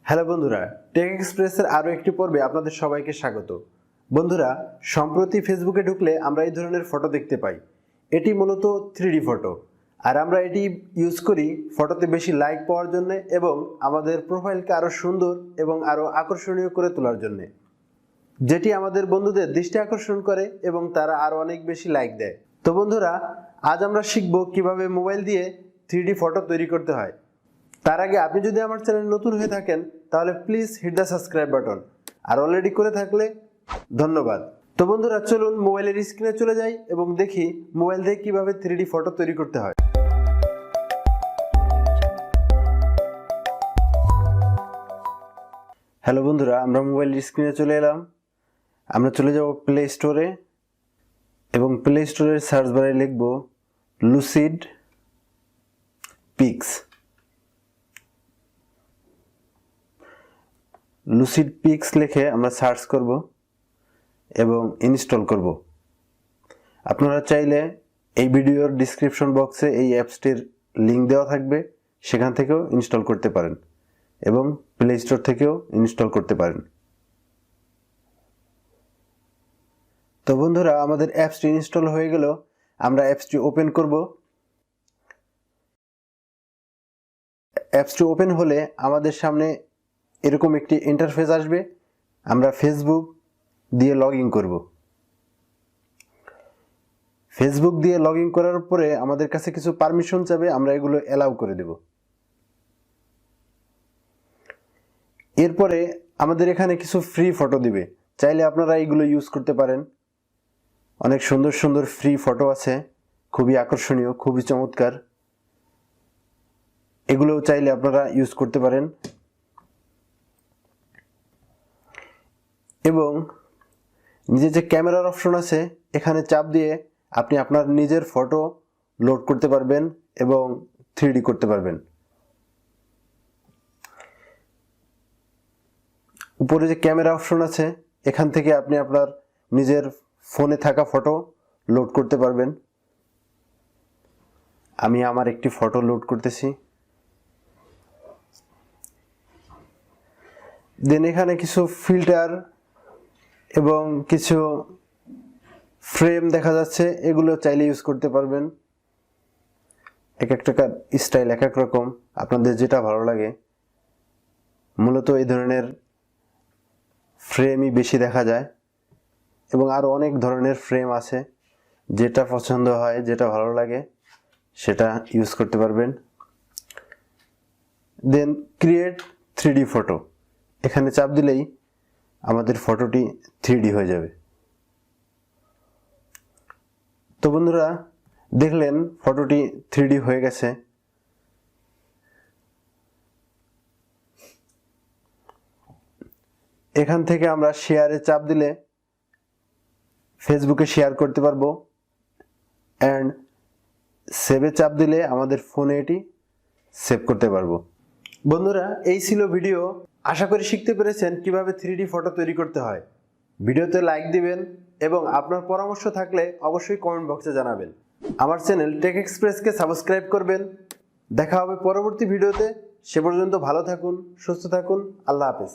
Hello বন্ধুরা, take এক্সপ্রেসের আরও একটি পর্বে আপনাদের সবাইকে স্বাগত। বন্ধুরা, সম্প্রতি ফেসবুকে ঢুকলে আমরা এই ধরনের ফটো দেখতে পাই। এটি মূলত 3D ফটো, আর আমরা এটি ইউজ করি ফটোতে বেশি লাইক পাওয়ার জন্য এবং আমাদের প্রোফাইলকে আরও সুন্দর এবং আরও আকর্ষণীয় করে তোলার জন্য, যেটি আমাদের বন্ধুদের দৃষ্টি আকর্ষণ করে এবং তারা আরও অনেক বেশি লাইক দেয়। তো বন্ধুরা, আজ আমরা শিখব কিভাবে মোবাইল দিয়ে 3D ফটো তৈরি করতে হয়। তার আগে আপনি যদি আমার চ্যানেল নতুন হয়ে থাকেন তাহলে please hit the subscribe button, আর অলরেডি করে থাকলে ধন্যবাদ। তো বন্ধুরা, চলুন মোবাইলের স্ক্রিনে চলে যাই এবং দেখি মোবাইল দিয়ে কিভাবে 3D ফটো তৈরি করতে হয়। হ্যালো বন্ধুরা, আমরা মোবাইলের স্ক্রিনে চলে এলাম। আমরা চলে যাব প্লে স্টোরে এবং প্লে স্টোরের সার্চ বারে লিখব লুসিড পিক্স। লুসিড পিক্স লিখে আমরা সার্চ করব এবং ইনস্টল করব। আপনারা চাইলে এই ভিডিওর ডিসক্রিপশন বক্সে এই অ্যাপসটির লিঙ্ক দেওয়া থাকবে, সেখান থেকেও ইনস্টল করতে পারেন এবং প্লে স্টোর থেকেও ইনস্টল করতে পারেন। তো বন্ধুরা, আমাদের অ্যাপসটি ইনস্টল হয়ে গেল। আমরা অ্যাপসটি ওপেন করব। অ্যাপসটি ওপেন হলে আমাদের সামনে এরকম একটি ইন্টারফেস আসবে। আমরা ফেসবুক দিয়ে লগ ইন করব। ফেসবুক দিয়ে লগ ইন করার পরে আমাদের কাছে কিছু পারমিশন চাবে, আমরা এগুলো অ্যালাউ করে দেব। এরপরে আমাদের এখানে কিছু ফ্রি ফটো দিবে, চাইলে আপনারা এইগুলো ইউজ করতে পারেন। অনেক সুন্দর সুন্দর ফ্রি ফটো আছে, খুবই আকর্ষণীয়, খুবই চমৎকার। এগুলোও চাইলে আপনারা ইউজ করতে পারেন। এবং নিজে যে ক্যামেরার অপশন আছে, এখানে চাপ দিয়ে আপনি আপনার নিজের ফটো লোড করতে পারবেন এবং 3D করতে পারবেন। উপরে যে ক্যামেরা অপশন আছে, এখান থেকে আপনি আপনার নিজের ফোনে থাকা ফটো লোড করতে পারবেন। আমি আমার একটি ফটো লোড করতেছি। দেন এখানে কিছু ফিল্টার এবং কিছু ফ্রেম দেখা যাচ্ছে, এগুলো চাইলে ইউজ করতে পারবেন। এক একটা স্টাইল এক এক রকম, আপনাদের যেটা ভালো লাগে। মূলত এই ধরনের ফ্রেমই বেশি দেখা যায় এবং আরও অনেক ধরনের ফ্রেম আছে, যেটা পছন্দ হয়, যেটা ভালো লাগে সেটা ইউজ করতে পারবেন। দেন ক্রিয়েট 3D ফটো, এখানে চাপ দিলেই আমাদের ফটোটি 3D হয়ে যাবে। তো বন্ধুরা, দেখলেন ফটোটি 3D হয়ে গেছে। এখান থেকে আমরা শেয়ারে চাপ দিলে ফেসবুকে শেয়ার করতে পারবো, অ্যান্ড সেভে চাপ দিলে আমাদের ফোনে এটি সেভ করতে পারবো। বন্ধুরা, এই ছিল ভিডিও। আশা করি শিখতে পেরেছেন কিভাবে 3D ফটো তৈরি করতে হয়। ভিডিওতে লাইক দিবেন এবং আপনার পরামর্শ থাকলে অবশ্যই কমেন্ট বক্সে জানাবেন। আমার চ্যানেল টেক এক্সপ্রেসকে সাবস্ক্রাইব করবেন। দেখা হবে পরবর্তী ভিডিওতে। সে পর্যন্ত ভালো থাকুন, সুস্থ থাকুন। আল্লাহ হাফেজ।